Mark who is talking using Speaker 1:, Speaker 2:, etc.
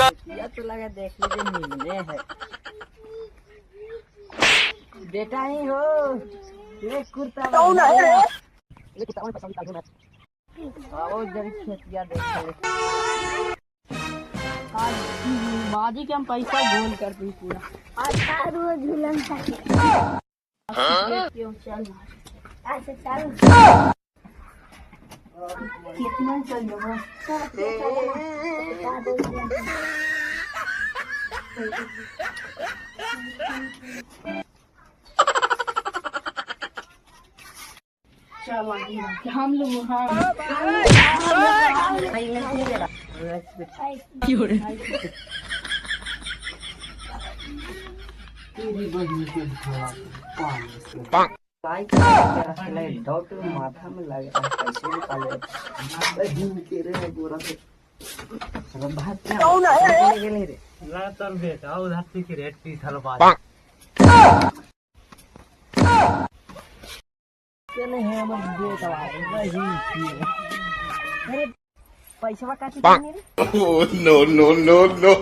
Speaker 1: या तो लगा देख लीजिए मिलने है बेटा ही हो ये कुर्ता ये कुर्ता में पसंद कर आओ जरी खेतिया देख ले आज बाजी के हम पैसा गोल कर दी पूरा आज सारू झूलन क्यों चल ऐसे चल कितना चल जाओ हम लोग डॉक्टर माथा में लग रहा है पैसा का नो नो नो नो